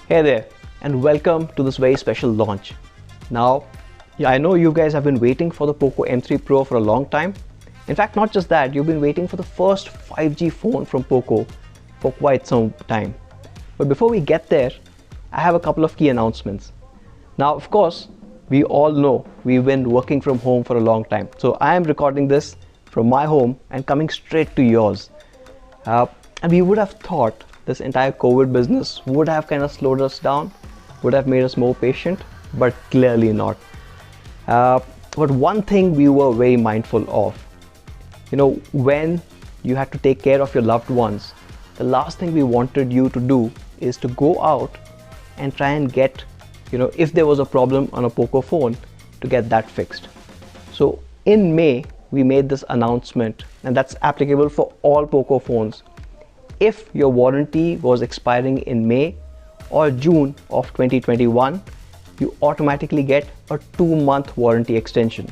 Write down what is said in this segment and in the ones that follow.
Hey there, and welcome to this very special launch. Now, I know you guys have been waiting for the Poco M3 Pro for a long time. In fact, not just that, you've been waiting for the first 5G phone from Poco for quite some time. But before we get there, I have a couple of key announcements. Now, of course, we all know we've been working from home for a long time. So I am recording this from my home and coming straight to yours. And we would have thought this entire COVID business would have kind of slowed us down, would have made us more patient, but clearly not. But one thing we were very mindful of, when you had to take care of your loved ones, the last thing we wanted you to do is to go out and try and get, if there was a problem on a Poco phone, to get that fixed. So in May, we made this announcement, and that's applicable for all Poco phones. If your warranty was expiring in May or June of 2021, you automatically get a 2-month warranty extension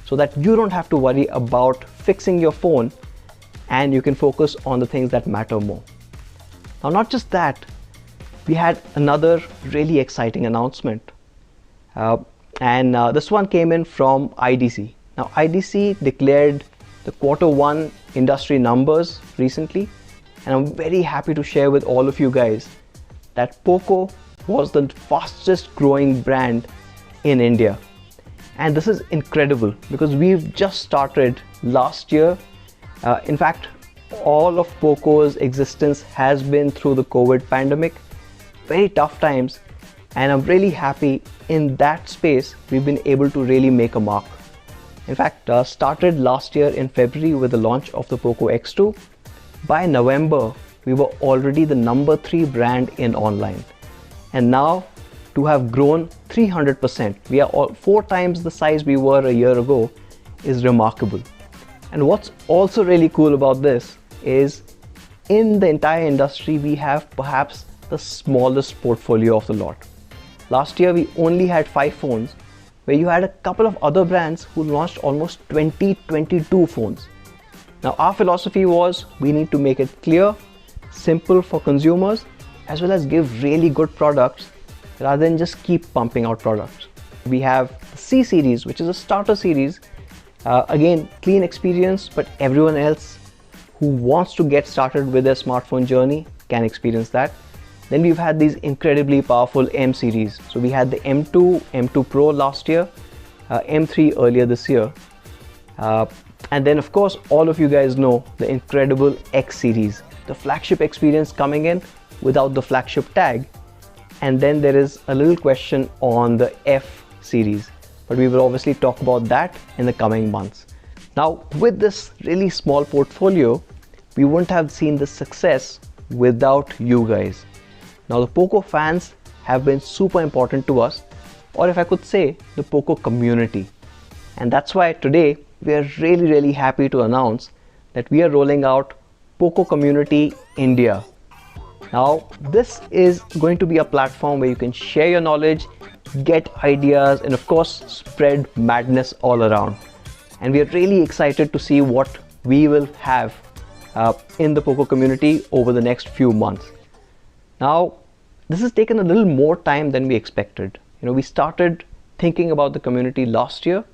so that you don't have to worry about fixing your phone and you can focus on the things that matter more. Now, not just that, we had another really exciting announcement. This one came in from IDC. Now, IDC declared the Q1 industry numbers recently, and I'm very happy to share with all of you guys that Poco was the fastest growing brand in India. And this is incredible because we've just started last year. In fact, all of Poco's existence has been through the COVID pandemic, very tough times, and I'm really happy in that space we've been able to really make a mark. In fact, started last year in February with the launch of the Poco X2. By November, we were already the number 3 brand in online. And now, to have grown 300%, we are 4 times the size we were a year ago, is remarkable. And what's also really cool about this is, in the entire industry, we have perhaps the smallest portfolio of the lot. Last year, we only had 5 phones, where you had a couple of other brands who launched almost 22 phones. Now, our philosophy was we need to make it clear, simple for consumers, as well as give really good products rather than just keep pumping out products. We have the C series, which is a starter series. Again, clean experience, but everyone else who wants to get started with their smartphone journey can experience that. Then we've had these incredibly powerful M series. So we had the M2, M2 Pro last year, M3 earlier this year. And then, of course, all of you guys know the incredible X series, the flagship experience coming in without the flagship tag. And then there is a little question on the F series, but we will obviously talk about that in the coming months. Now, with this really small portfolio, we wouldn't have seen the success without you guys. Now, the Poco fans have been super important to us, or if I could say, the Poco community. And that's why today, we are really happy to announce that we are rolling out Poco Community India. Now, this is going to be a platform where you can share your knowledge, get ideas, and of course, spread madness all around. And we are really excited to see what we will have in the Poco community over the next few months. Now, this has taken a little more time than we expected. We started thinking about the community last year,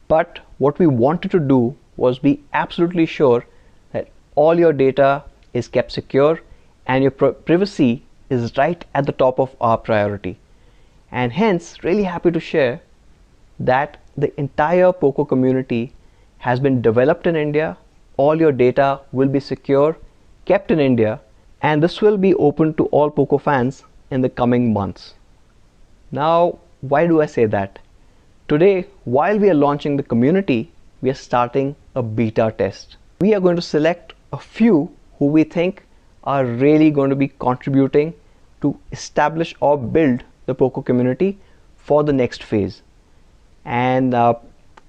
but what we wanted to do was be absolutely sure that all your data is kept secure and your privacy is right at the top of our priority. And hence, really happy to share that the entire Poco community has been developed in India. All your data will be secure, kept in India, and this will be open to all Poco fans in the coming months. Now, why do I say that? Today, while we are launching the community, we are starting a beta test. We are going to select a few who we think are really going to be contributing to establish or build the Poco community for the next phase. And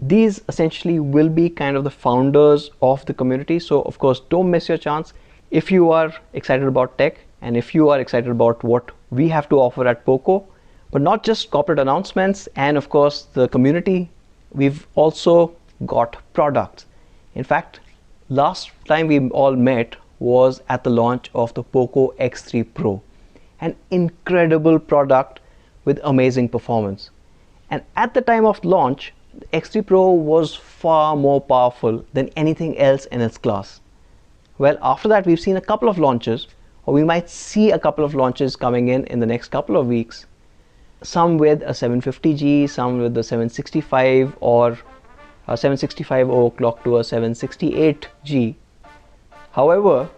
these essentially will be kind of the founders of the community. So of course, don't miss your chance. If you are excited about tech and if you are excited about what we have to offer at Poco, but not just corporate announcements and of course the community, we've also got products. In fact, last time we all met was at the launch of the Poco X3 Pro. an incredible product with amazing performance. And at the time of launch, the X3 Pro was far more powerful than anything else in its class. Well, after that, we've seen a couple of launches, or we might see a couple of launches coming in the next couple of weeks. Some with a 750G, some with the 765 or a 765 overclock to a 768G. However,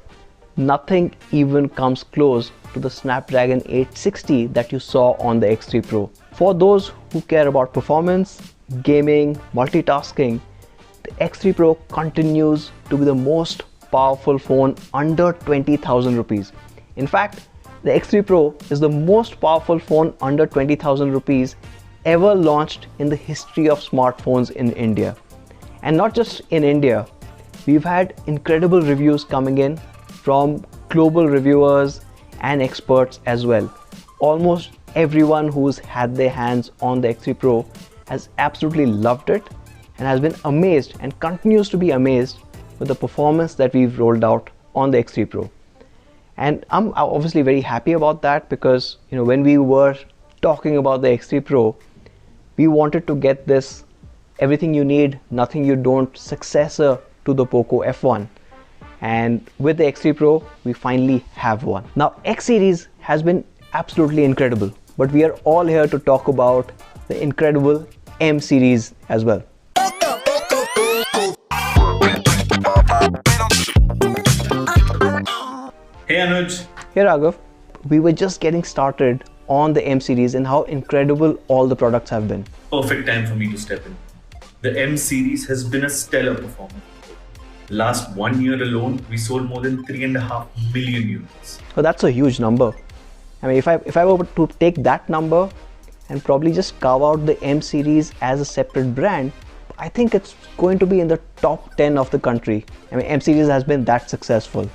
nothing even comes close to the Snapdragon 860 that you saw on the X3 Pro. For those who care about performance, gaming, multitasking, the X3 Pro continues to be the most powerful phone under 20,000 rupees. In fact, the X3 Pro is the most powerful phone under 20,000 rupees ever launched in the history of smartphones in India. And not just in India, we've had incredible reviews coming in from global reviewers and experts as well. Almost everyone who's had their hands on the X3 Pro has absolutely loved it and has been amazed and continues to be amazed with the performance that we've rolled out on the X3 Pro. And I'm obviously very happy about that because, when we were talking about the X3 Pro, we wanted to get this everything you need, nothing you don't successor to the Poco F1. And with the X3 Pro, we finally have one. Now, X series has been absolutely incredible, but we are all here to talk about the incredible M series as well. Hey Anuj. Hey Raghav, we were just getting started on the M series and how incredible all the products have been. Perfect time for me to step in. The M series has been a stellar performer. Last 1 year alone, we sold more than 3.5 million units. So that's a huge number. I mean, if I were to take that number and probably just carve out the M series as a separate brand, I think it's going to be in the top 10 of the country. I mean, M series has been that successful.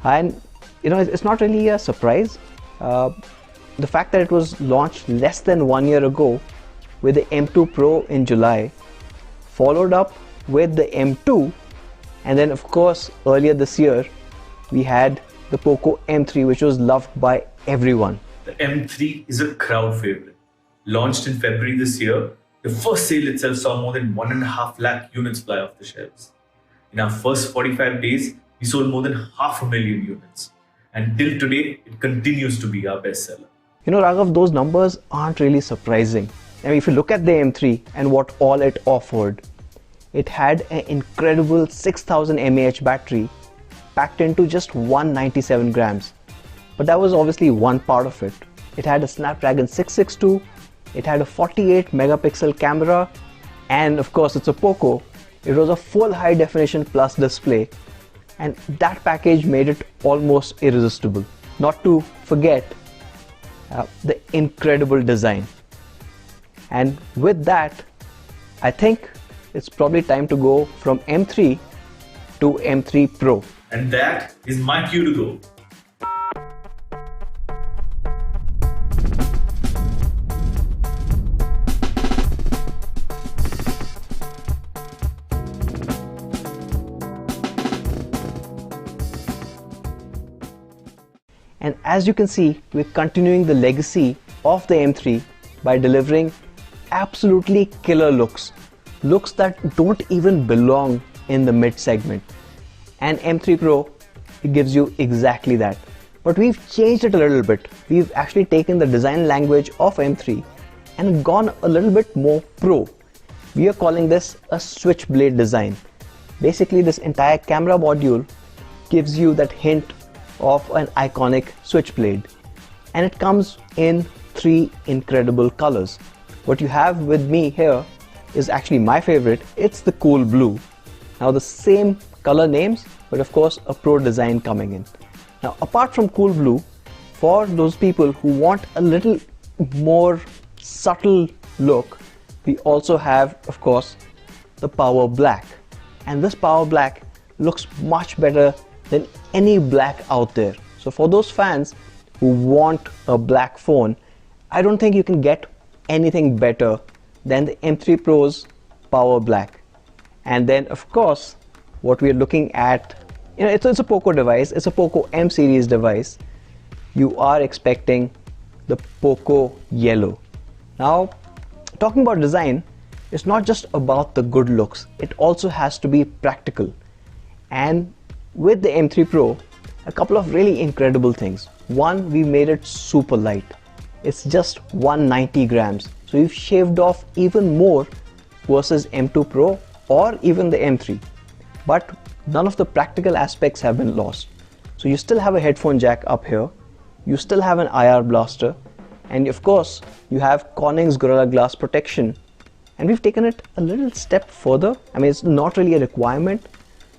And it's not really a surprise. The fact that it was launched less than 1 year ago with the M2 Pro in July, followed up with the M2, and then of course earlier this year we had the Poco M3, which was loved by everyone. The M3 is a crowd favorite. Launched in February this year, the first sale itself saw more than 1.5 lakh units fly off the shelves. In our first 45 days, we sold more than 500,000 units. And till today, it continues to be our bestseller. Raghav, those numbers aren't really surprising. I mean, if you look at the M3 and what all it offered, it had an incredible 6000 mAh battery packed into just 197 grams. But that was obviously one part of it. It had a Snapdragon 662, it had a 48 megapixel camera, and of course it's a Poco. It was a full high definition plus display, and that package made it almost irresistible. Not to forget the incredible design. And with that, I think it's probably time to go from M3 to M3 Pro. And that is my cue to go. And as you can see, we're continuing the legacy of the M3 by delivering absolutely killer looks that don't even belong in the mid segment. And M3 Pro, it gives you exactly that. But we've changed it a little bit. We've actually taken the design language of M3 and gone a little bit more pro. We are calling this a switchblade design. Basically, this entire camera module gives you that hint of an iconic switchblade, and it comes in 3 incredible colors. What you have with me here is actually my favorite. It's the cool blue. Now the same color names, but of course a pro design coming in. Now apart from cool blue, for those people who want a little more subtle look, we also have, of course, the power black. And this power black looks much better than any black out there. So for those fans who want a black phone, I don't think you can get anything better than the M3 Pro's power black. And then of course, what we are looking at, it's a Poco device, it's a Poco M series device. you are expecting the Poco Yellow. Now, talking about design, it's not just about the good looks, it also has to be practical. And with the M3 Pro, a couple of really incredible things. One, we made it super light. It's just 190 grams. So we've shaved off even more versus M2 Pro or even the M3. But none of the practical aspects have been lost. So you still have a headphone jack up here, you still have an IR blaster, and of course you have Corning's Gorilla Glass protection. And we've taken it a little step further. I mean, it's not really a requirement,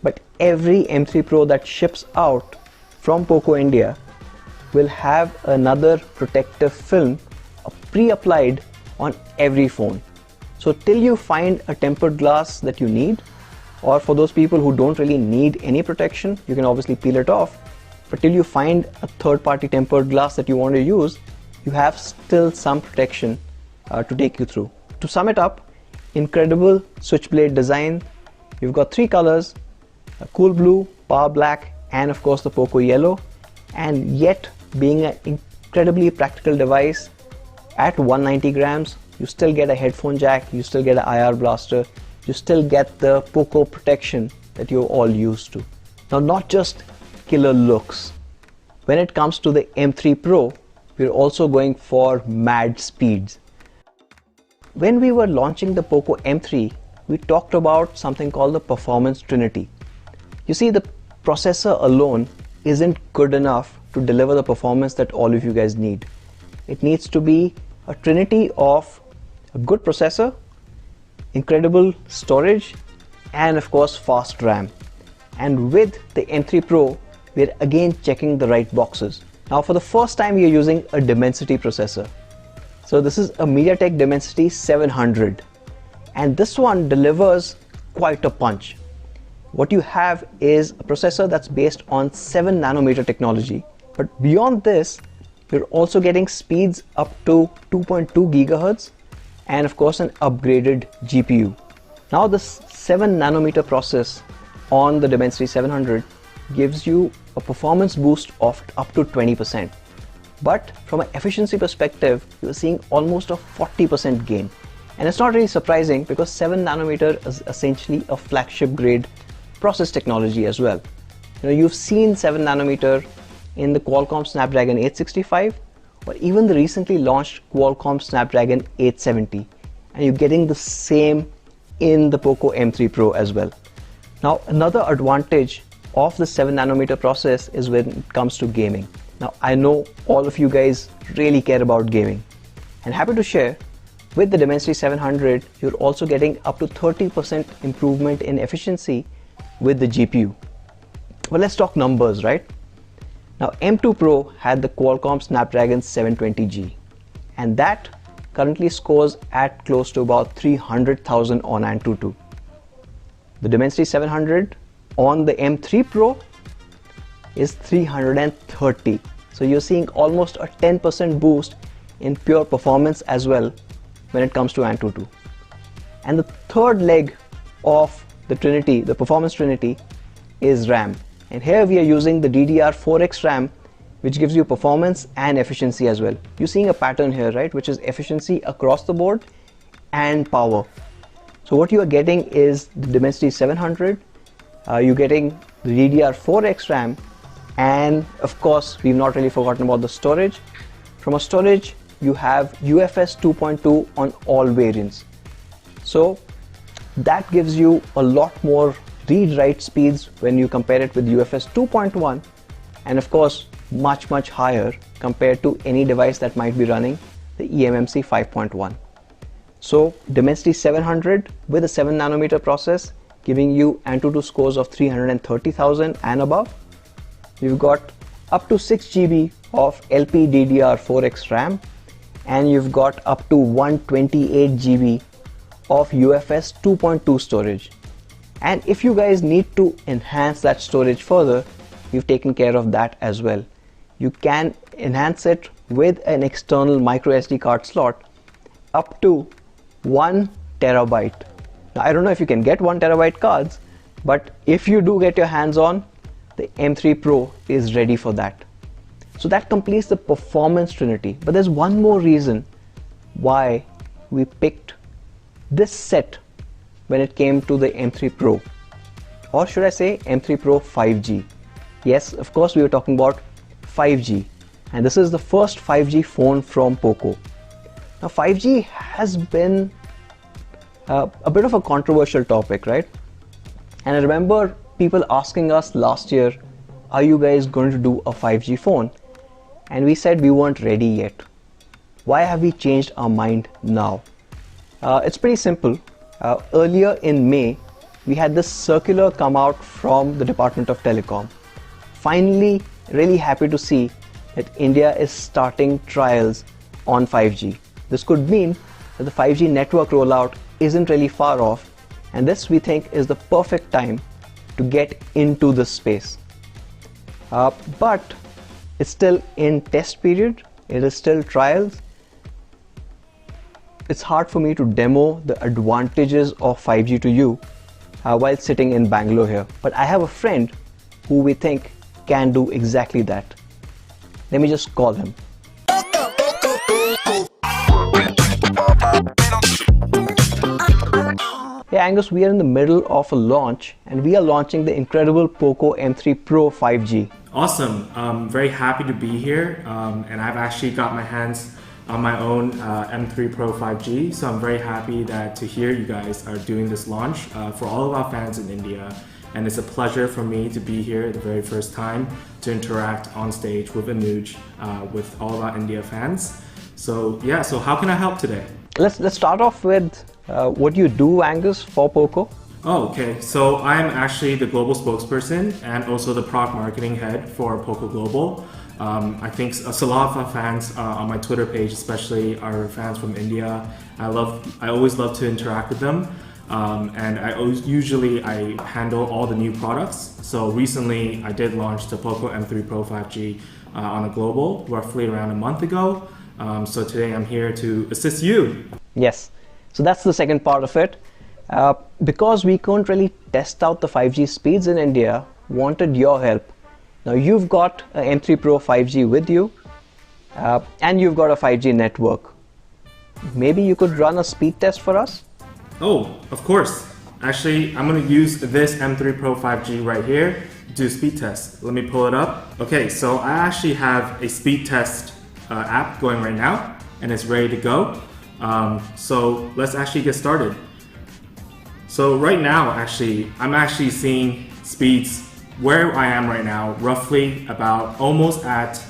but every M3 Pro that ships out from Poco India will have another protective film pre-applied on every phone. So till you find a tempered glass that you need, or for those people who don't really need any protection, you can obviously peel it off. But till you find a third-party tempered glass that you want to use, you have still some protection to take you through. To sum it up, incredible switchblade design. You've got three colors, a cool blue, power black, and of course the Poco Yellow. And yet, being an incredibly practical device at 190 grams, you still get a headphone jack, you still get an IR blaster, you still get the Poco protection that you're all used to. Now, not just killer looks. When it comes to the M3 Pro, we're also going for mad speeds. When we were launching the Poco M3, we talked about something called the performance trinity. You see, the processor alone isn't good enough to deliver the performance that all of you guys need. It needs to be a trinity of a good processor, incredible storage, and of course fast RAM. And with the M3 Pro, we're again checking the right boxes. Now, for the first time, you're using a Dimensity processor. So this is a MediaTek Dimensity 700, and this one delivers quite a punch. What you have is a processor that's based on 7 nanometer technology, but beyond this, you're also getting speeds up to 2.2 gigahertz and of course an upgraded GPU. Now this 7 nanometer process on the Dimensity 700 gives you a performance boost of up to 20%. But from an efficiency perspective, you're seeing almost a 40% gain. And it's not really surprising because 7 nanometer is essentially a flagship grade process technology as well. You know, you've seen 7 nanometer in the Qualcomm Snapdragon 865 or even the recently launched Qualcomm Snapdragon 870, and you're getting the same in the Poco M3 Pro as well. Now, another advantage of the 7 nanometer process is when it comes to gaming. Now, I know all of you guys really care about gaming, and happy to share, with the Dimensity 700, you're also getting up to 30% improvement in efficiency with the GPU. Well, let's talk numbers, right? Now, M2 Pro had the Qualcomm Snapdragon 720G, and that currently scores at close to about 300,000 on Antutu. The Dimensity 700 on the M3 Pro is 330. So you're seeing almost a 10% boost in pure performance as well when it comes to Antutu. And the third leg of the trinity, the performance trinity, is RAM. And here we are using the DDR4X RAM, which gives you performance and efficiency as well. You're seeing a pattern here, right, which is efficiency across the board and power. So what you are getting is the Dimensity 700, you're getting the DDR4X RAM, and of course we've not really forgotten about the storage. From a storage, you have UFS 2.2 on all variants. So that gives you a lot more read-write speeds when you compare it with UFS 2.1, and of course much higher compared to any device that might be running the eMMC 5.1. So Dimensity 700 with a 7 nanometer process giving you Antutu scores of 330,000 and above. You've got up to 6 GB of LPDDR4X RAM, and you've got up to 128 GB of UFS 2.2 storage. And if you guys need to enhance that storage further, we've taken care of that as well. You can enhance it with an external micro SD card slot up to 1 terabyte. Now, I don't know if you can get 1 terabyte cards, but if you do get your hands on, the M3 Pro is ready for that. So that completes the performance trinity. But there's one more reason why we picked this set when it came to the M3 Pro, or should I say M3 Pro 5G. Yes, of course we were talking about 5G, and this is the first 5G phone from Poco. Now 5G has been a bit of a controversial topic, right? And I remember people asking us last year, are you guys going to do a 5G phone? And we said we weren't ready yet. Why have we changed our mind now? It's pretty simple. Earlier in May, we had this circular come out from the Department of Telecom. Finally, really happy to see that India is starting trials on 5G. This could mean that the 5G network rollout isn't really far off, and this we think is the perfect time to get into this space. But it's still in test period, it is still trials. It's hard for me to demo the advantages of 5G to you while sitting in Bangalore here. But I have a friend who we think can do exactly that. Let me just call him. Hey Angus, we are in the middle of a launch and we are launching the incredible Poco M3 Pro 5G. Awesome. I'm very happy to be here, and I've actually got my hands on my own M3 Pro 5G, so I'm very happy to hear you guys are doing this launch for all of our fans in India, and it's a pleasure for me to be here the very first time to interact on stage with Anuj, with all of our India fans. So yeah, so how can I help today? Let's start off with what you do, Angus, for Poco. Oh, okay. So I'm actually the global spokesperson and also the product marketing head for Poco Global. I think a lot of our fans on my Twitter page, especially, are fans from India. I always love to interact with them, and I handle all the new products. So recently, I did launch the Poco M3 Pro 5G on a global, roughly around a month ago. So today I'm here to assist you. Yes. So that's the second part of it. Because we couldn't really test out the 5G speeds in India, wanted your help. Now you've got an M3 Pro 5G with you, and you've got a 5G network. Maybe you could run a speed test for us? Oh, of course. Actually, I'm going to use this M3 Pro 5G right here to do a speed test. Let me pull it up. Okay, so I actually have a speed test app going right now, and it's ready to go. So let's actually get started. So right now, I'm actually seeing speeds where I am right now, roughly about almost at,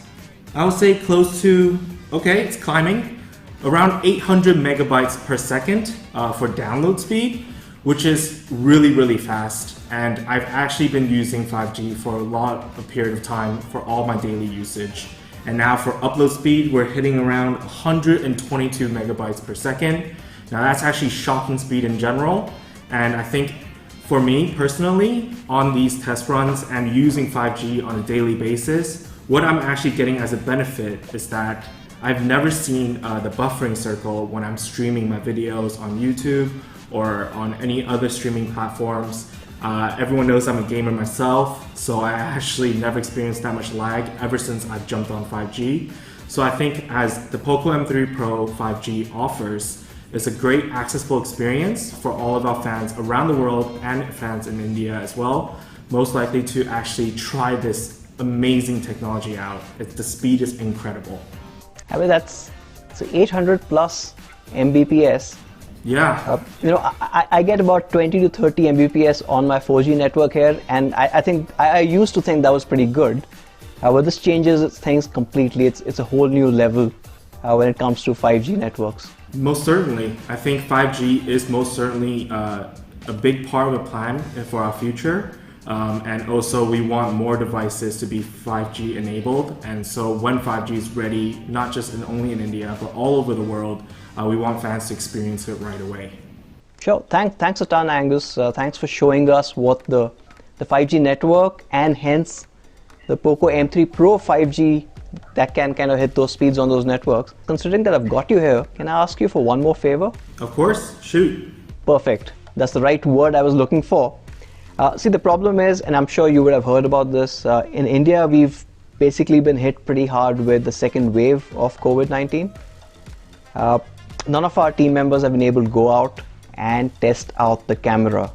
I would say close to, okay, it's climbing, around 800 megabytes per second for download speed, which is really, really fast. And I've actually been using 5G for a period of time for all my daily usage. And now for upload speed, we're hitting around 122 megabytes per second. Now that's actually shocking speed in general. And I think for me personally, on these test runs and using 5G on a daily basis, what I'm actually getting as a benefit is that I've never seen the buffering circle when I'm streaming my videos on YouTube or on any other streaming platforms. Everyone knows I'm a gamer myself, so I actually never experienced that much lag ever since I've jumped on 5G. So I think as the Poco M3 Pro 5G offers, it's a great accessible experience for all of our fans around the world and fans in India as well, most likely to actually try this amazing technology out. The speed is incredible. I mean, that's 800 plus Mbps. Yeah. I get about 20 to 30 Mbps on my 4G network here, and I think I used to think that was pretty good. But this changes things completely. It's a whole new level when it comes to 5G networks. Most certainly. I think 5G is most certainly a big part of the plan for our future. And also we want more devices to be 5G enabled. And so when 5G is ready, not just only in India, but all over the world, we want fans to experience it right away. Sure. Thanks a ton, Angus. Thanks for showing us what the 5G network and hence the Poco M3 Pro 5G that can kind of hit those speeds on those networks. Considering that I've got you here, can I ask you for one more favor? Of course, shoot. Perfect. That's the right word I was looking for. See, the problem is, and I'm sure you would have heard about this, in India we've basically been hit pretty hard with the second wave of COVID-19. None of our team members have been able to go out and test out the camera.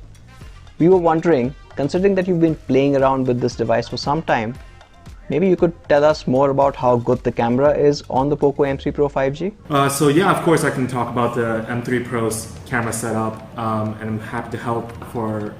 We were wondering, considering that you've been playing around with this device for some time, maybe you could tell us more about how good the camera is on the Poco M3 Pro 5G? So yeah, of course I can talk about the M3 Pro's camera setup, and I'm happy to help for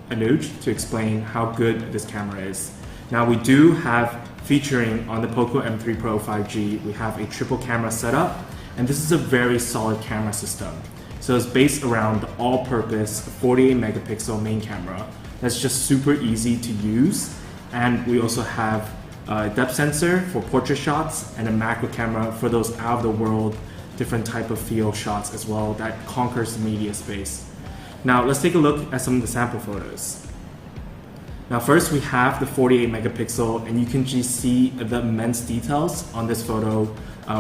Anuj to explain how good this camera is. Now we do have, featuring on the Poco M3 Pro 5G, we have a triple camera setup, and this is a very solid camera system. So it's based around the all-purpose 48 megapixel main camera that's just super easy to use. And we also have a depth sensor for portrait shots and a macro camera for those out-of-the-world different type of field shots as well that conquers the media space. Now let's take a look at some of the sample photos. Now first we have the 48 megapixel, and you can just see the immense details on this photo.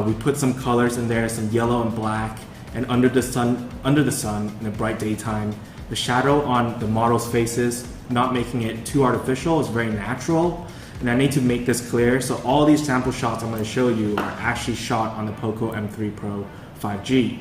We put some colors in there, some yellow and black, and under the sun in a bright daytime. The shadow on the model's faces, not making it too artificial, is very natural. And I need to make this clear, so all these sample shots I'm going to show you are actually shot on the Poco M3 Pro 5G.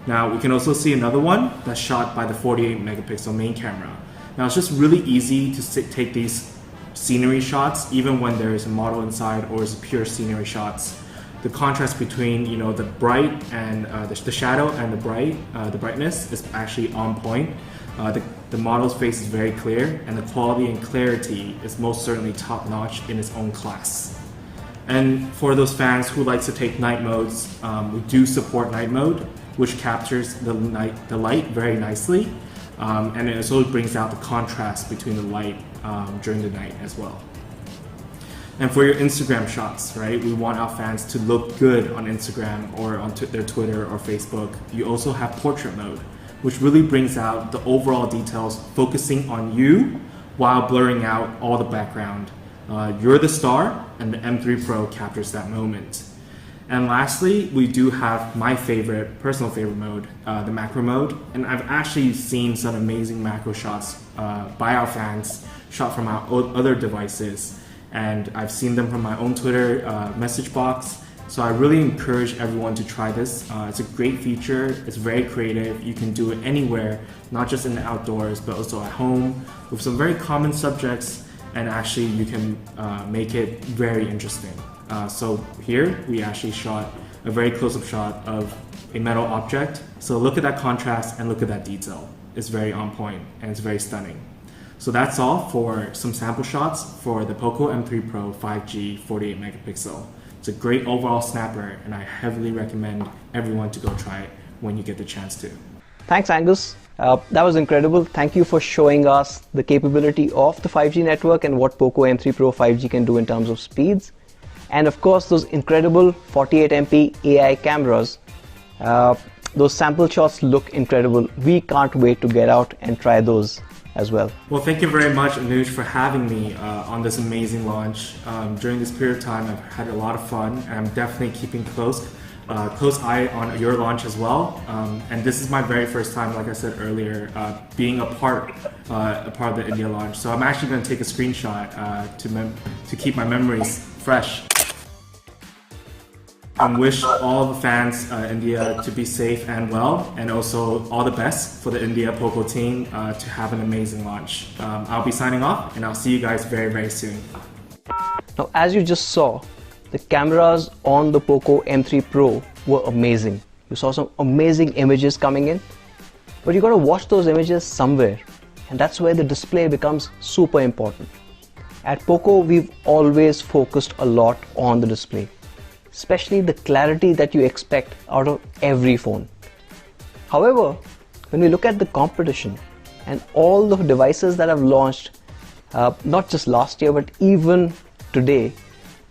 Now we can also see another one that's shot by the 48 megapixel main camera. Now it's just really easy to take these scenery shots, even when there is a model inside or it's pure scenery shots. The contrast between the bright and the shadow and the brightness is actually on point. The model's face is very clear, and the quality and clarity is most certainly top notch in its own class. And for those fans who like to take night modes, we do support night mode, which captures the light very nicely, and it also brings out the contrast between the light during the night as well. And for your Instagram shots, right, we want our fans to look good on Instagram or on their Twitter or Facebook. You also have portrait mode, which really brings out the overall details, focusing on you while blurring out all the background. You're the star, and the M3 Pro captures that moment. And lastly, we do have my personal favorite mode, the macro mode. And I've actually seen some amazing macro shots by our fans, shot from our other devices. And I've seen them from my own Twitter message box. So I really encourage everyone to try this. It's a great feature, it's very creative. You can do it anywhere, not just in the outdoors, but also at home with some very common subjects, and actually you can make it very interesting. So here we actually shot a very close-up shot of a metal object. So look at that contrast and look at that detail. It's very on point and it's very stunning. So that's all for some sample shots for the Poco M3 Pro 5G 48 megapixel. It's a great overall snapper, and I heavily recommend everyone to go try it when you get the chance to. Thanks, Angus. That was incredible. Thank you for showing us the capability of the 5G network and what Poco M3 Pro 5G can do in terms of speeds. And of course, those incredible 48MP AI cameras. Those sample shots look incredible. We can't wait to get out and try those as well. Well, thank you very much, Anuj, for having me on this amazing launch. During this period of time, I've had a lot of fun, and I'm definitely keeping close eye on your launch as well. And this is my very first time, like I said earlier, being a part of the India launch. So I'm actually going to take a screenshot to keep my memories fresh. And wish all the fans in India to be safe and well, and also all the best for the India Poco team to have an amazing launch. I'll be signing off, and I'll see you guys very, very soon. Now, as you just saw, the cameras on the Poco M3 Pro were amazing. You saw some amazing images coming in, but you got to watch those images somewhere, and that's where the display becomes super important. At Poco, we've always focused a lot on the display, especially the clarity that you expect out of every phone. However, when we look at the competition and all the devices that have launched, not just last year, but even today,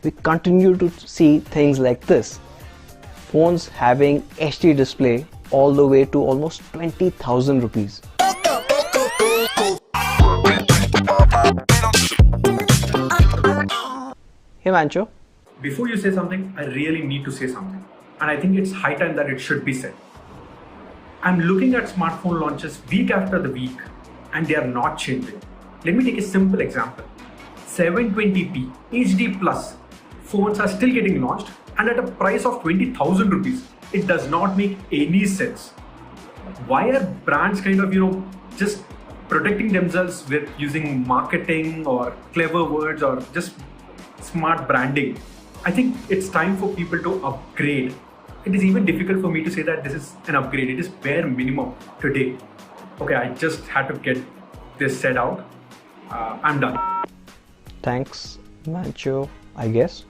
we continue to see things like this. Phones having HD display all the way to almost 20,000 rupees. Hey Mancho. Before you say something, I really need to say something. And I think it's high time that it should be said. I'm looking at smartphone launches week after the week, and they are not changing. Let me take a simple example. 720p HD Plus phones are still getting launched and at a price of 20,000 rupees. It does not make any sense. Why are brands kind of, just protecting themselves with using marketing or clever words or just smart branding? I think it's time for people to upgrade. It is even difficult for me to say that this is an upgrade. It is bare minimum today. Okay, I just had to get this said out. I'm done. Thanks, Mancho, I guess.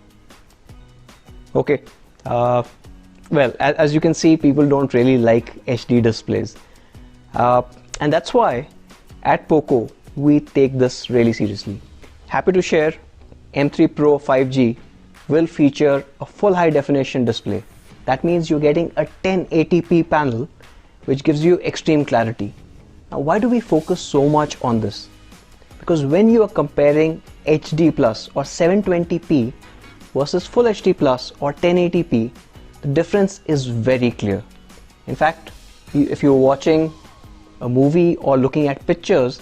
Okay. Well, as you can see, people don't really like HD displays. And that's why at Poco, we take this really seriously. Happy to share, M3 Pro 5G will feature a full high definition display. That means you're getting a 1080p panel, which gives you extreme clarity. Now, why do we focus so much on this? Because when you are comparing HD Plus or 720p versus Full HD Plus or 1080p, the difference is very clear. In fact, if you're watching a movie or looking at pictures,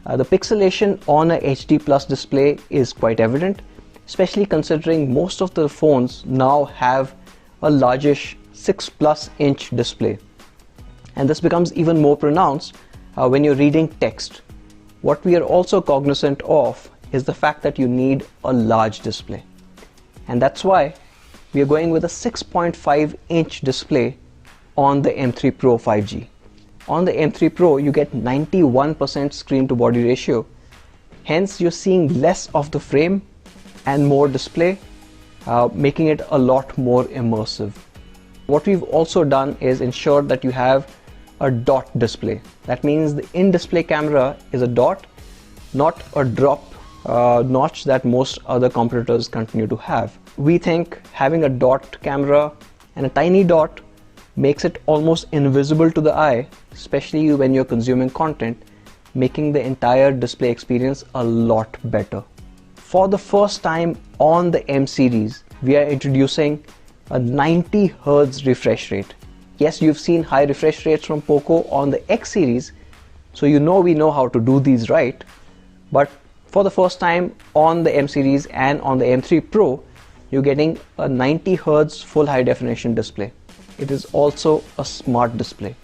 the pixelation on a HD Plus display is quite evident, especially considering most of the phones now have a largish 6+ inch display. And this becomes even more pronounced when you're reading text. What we are also cognizant of is the fact that you need a large display. And that's why we are going with a 6.5 inch display on the M3 Pro 5G. On the M3 Pro, you get 91% screen to body ratio. Hence, you're seeing less of the frame and more display, making it a lot more immersive. What we've also done is ensure that you have a dot display. That means the in-display camera is a dot, not a drop notch that most other competitors continue to have. We think having a dot camera and a tiny dot makes it almost invisible to the eye, especially when you're consuming content, making the entire display experience a lot better. For the first time on the M series, we are introducing a 90 Hz refresh rate. Yes, you've seen high refresh rates from Poco on the X series, so we know how to do these right. But for the first time on the M series and on the M3 Pro, you're getting a 90 Hz full high definition display. It is also a smart display.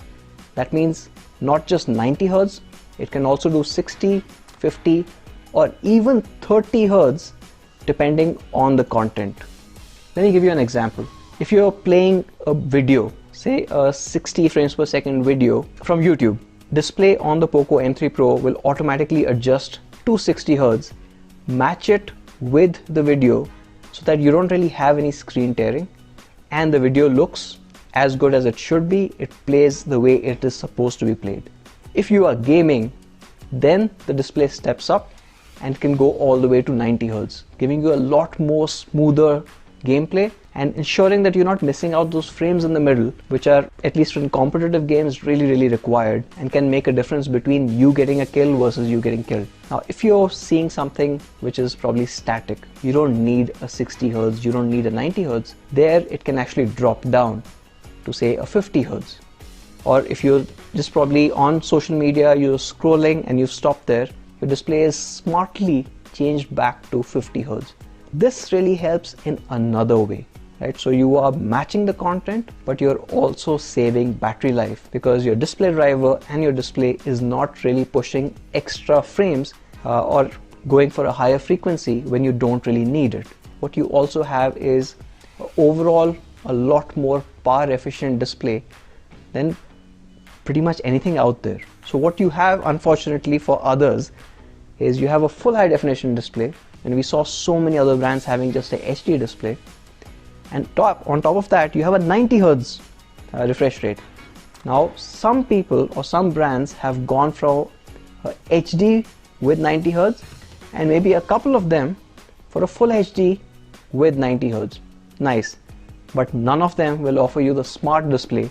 That means not just 90 Hz, it can also do 60, 50, or even 30 Hz depending on the content. Let me give you an example. If you're playing a video, say a 60 frames per second video from YouTube, display on the Poco M3 Pro will automatically adjust to 60 Hz, match it with the video so that you don't really have any screen tearing, and the video looks as good as it should be. It plays the way it is supposed to be played. If you are gaming, then the display steps up and can go all the way to 90 Hz, giving you a lot more smoother gameplay and ensuring that you're not missing out those frames in the middle, which are, at least in competitive games, really required and can make a difference between you getting a kill versus you getting killed. Now, if you're seeing something which is probably static, you don't need a 60 Hz, you don't need a 90 Hz, there it can actually drop down to say a 50 Hz. Or if you're just probably on social media, you're scrolling and you've stopped there, your display is smartly changed back to 50 Hz. This really helps in another way, right? So you are matching the content, but you're also saving battery life because your display driver and your display is not really pushing extra frames or going for a higher frequency when you don't really need it. What you also have is overall a lot more power efficient display than pretty much anything out there. So what you have, unfortunately for others, is you have a full high definition display, and we saw so many other brands having just a HD display, and on top of that you have a 90 Hz refresh rate. Now some people or some brands have gone from HD with 90 Hz and maybe a couple of them for a full HD with 90 Hz. Nice, but none of them will offer you the smart display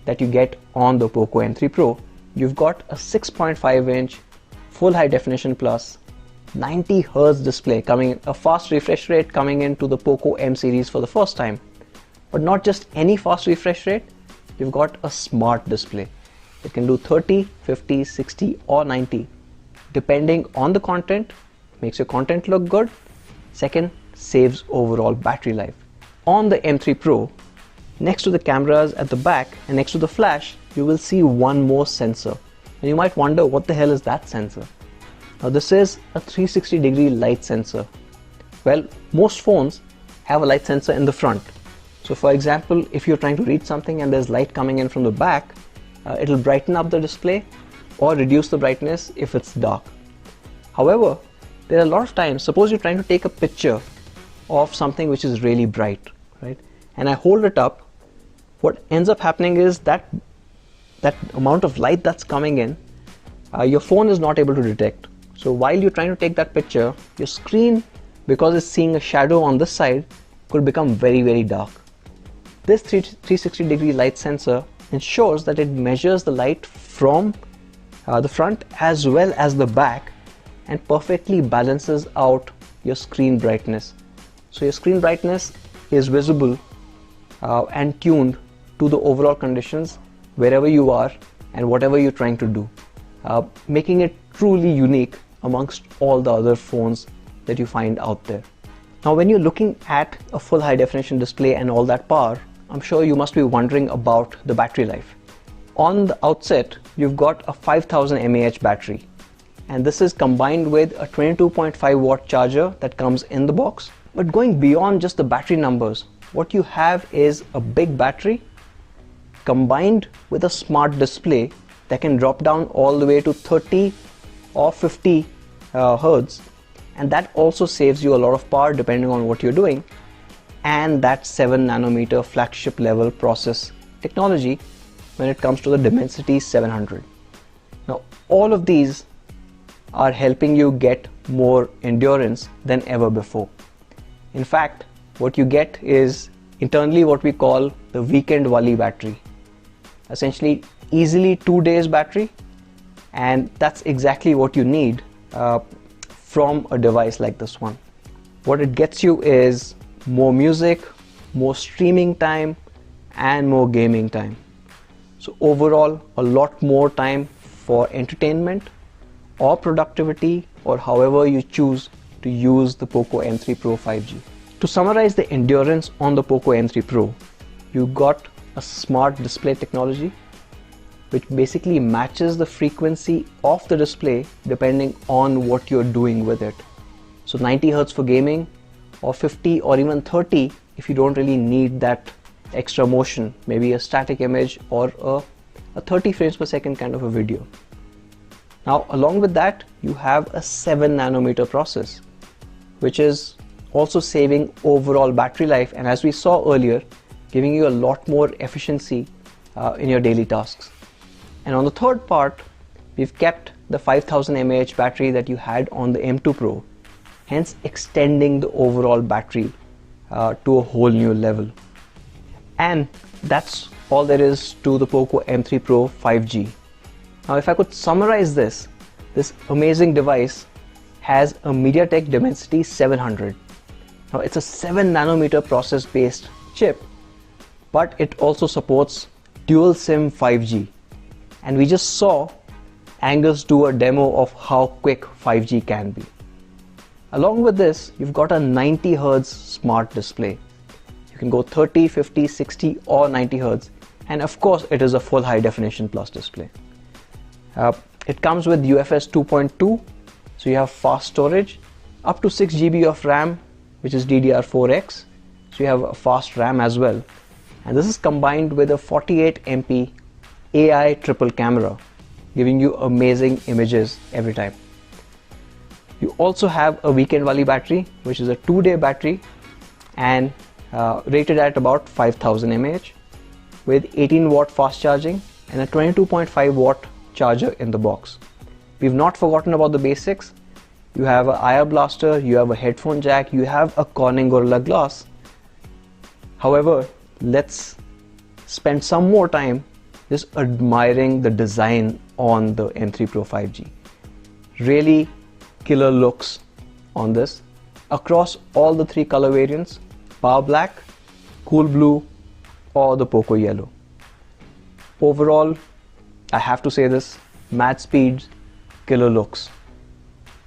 that you get on the Poco M3 Pro. You've got a 6.5 inch full high definition plus 90 Hz display coming in, a fast refresh rate coming into the Poco M series for the first time. But not just any fast refresh rate, you've got a smart display. It can do 30, 50, 60 or 90 depending on the content, makes your content look good. Second, saves overall battery life. On the M3 Pro, next to the cameras at the back and next to the flash, you will see one more sensor. And you might wonder, what the hell is that sensor? Now this is a 360-degree light sensor. Well, most phones have a light sensor in the front. So for example, if you're trying to read something and there's light coming in from the back, it'll brighten up the display or reduce the brightness if it's dark. However, there are a lot of times, suppose you're trying to take a picture of something which is really bright, right? And I hold it up, what ends up happening is that amount of light that's coming in, your phone is not able to detect. So while you're trying to take that picture, your screen, because it's seeing a shadow on this side, could become very, very dark. This 360-degree light sensor ensures that it measures the light from the front as well as the back and perfectly balances out your screen brightness. So your screen brightness is visible and tuned to the overall conditions wherever you are and whatever you're trying to do, making it truly unique amongst all the other phones that you find out there. Now when you're looking at a full high definition display and all that power, I'm sure you must be wondering about the battery life. On the outset, you've got a 5000 mAh battery, and this is combined with a 22.5 watt charger that comes in the box. But going beyond just the battery numbers, what you have is a big battery combined with a smart display that can drop down all the way to 30 or 50 Hertz, and that also saves you a lot of power depending on what you're doing, and that 7 nanometer flagship level process technology when it comes to the Dimensity 700. Now all of these are helping you get more endurance than ever before. In fact, what you get is internally what we call the weekend Wali battery. Essentially easily 2 days battery, and that's exactly what you need from a device like this one. What it gets you is more music, more streaming time, and more gaming time. So overall, a lot more time for entertainment or productivity, or however you choose to use the Poco M3 Pro 5G. To summarize the endurance on the Poco M3 Pro, you got a smart display technology which basically matches the frequency of the display depending on what you're doing with it. So 90 Hz for gaming, or 50 or even 30 if you don't really need that extra motion, maybe a static image or a 30 frames per second kind of a video. Now along with that, you have a 7 nanometer process, which is also saving overall battery life, and as we saw earlier, giving you a lot more efficiency in your daily tasks. And on the third part, we've kept the 5000 mAh battery that you had on the M2 Pro, hence extending the overall battery to a whole new level. And that's all there is to the Poco M3 Pro 5G. Now if I could summarize this amazing device has a MediaTek Dimensity 700. Now it's a 7 nanometer process based chip, but it also supports dual SIM 5G. And we just saw Angus do a demo of how quick 5G can be. Along with this, you've got a 90 Hz smart display. You can go 30, 50, 60 or 90 Hz, and of course it is a full high definition plus display. It comes with UFS 2.2, so you have fast storage, up to 6 GB of RAM, which is DDR4X, so you have a fast RAM as well. And this is combined with a 48 MP AI triple camera, giving you amazing images every time. You also have a weekend Wali battery, which is a 2-day battery and rated at about 5000 mAh with 18 watt fast charging and a 22.5 watt charger in the box. We've not forgotten about the basics. You have an IR blaster, you have a headphone jack, you have a Corning Gorilla Glass. However, let's spend some more time just admiring the design on the M3 Pro 5G. Really killer looks on this across all the 3 color variants: Power Black, Cool Blue, or the Poco Yellow. Overall, I have to say this, mad speeds, killer looks.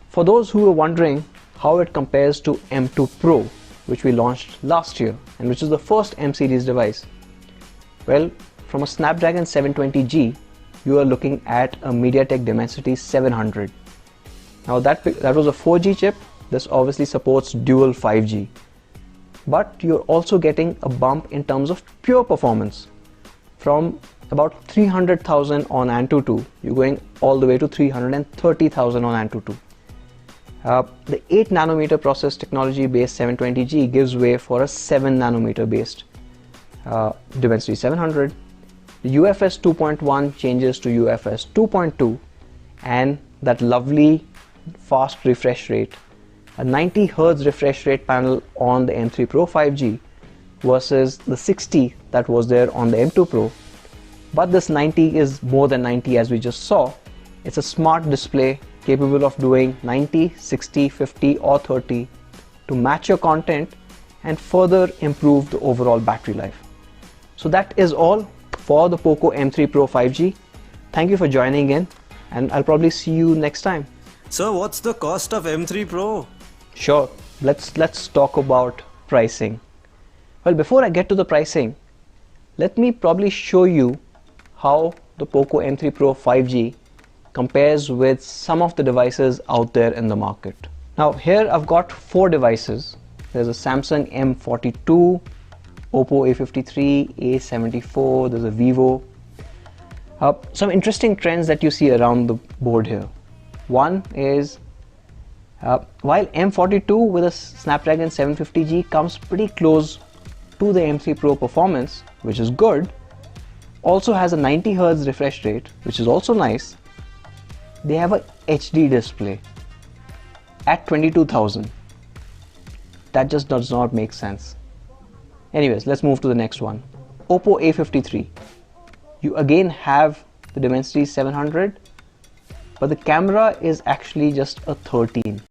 For those who are wondering how it compares to M2 Pro, which we launched last year and which is the first M series device. Well, from a Snapdragon 720G, you are looking at a MediaTek Dimensity 700. Now that was a 4G chip. This obviously supports dual 5G. But you're also getting a bump in terms of pure performance. From about 300,000 on Antutu, you're going all the way to 330,000 on Antutu. The 8 nanometer process technology based 720G gives way for a 7 nanometer based Dimensity 700. The UFS 2.1 changes to UFS 2.2, and that lovely fast refresh rate, a 90 Hz refresh rate panel on the M3 Pro 5G versus the 60 that was there on the M2 Pro. But this 90 is more than 90, as we just saw. It's a smart display capable of doing 90, 60, 50 or 30 to match your content and further improve the overall battery life. So that is all for the Poco M3 Pro 5G. Thank you for joining in, and I'll probably see you next time. So what's the cost of M3 Pro? Sure, let's talk about pricing. Well, before I get to the pricing, let me probably show you how the Poco M3 Pro 5G compares with some of the devices out there in the market. Now here I've got 4 devices. There's a Samsung M42, Oppo A53, A74, there's a Vivo. Some interesting trends that you see around the board here. One is, while M42 with a Snapdragon 750G comes pretty close to the M3 Pro performance, which is good, also has a 90 Hz refresh rate, which is also nice. They have a HD display at 22,000. That just does not make sense. Anyways, let's move to the next one. Oppo A53. You again have the Dimensity 700, but the camera is actually just a 13.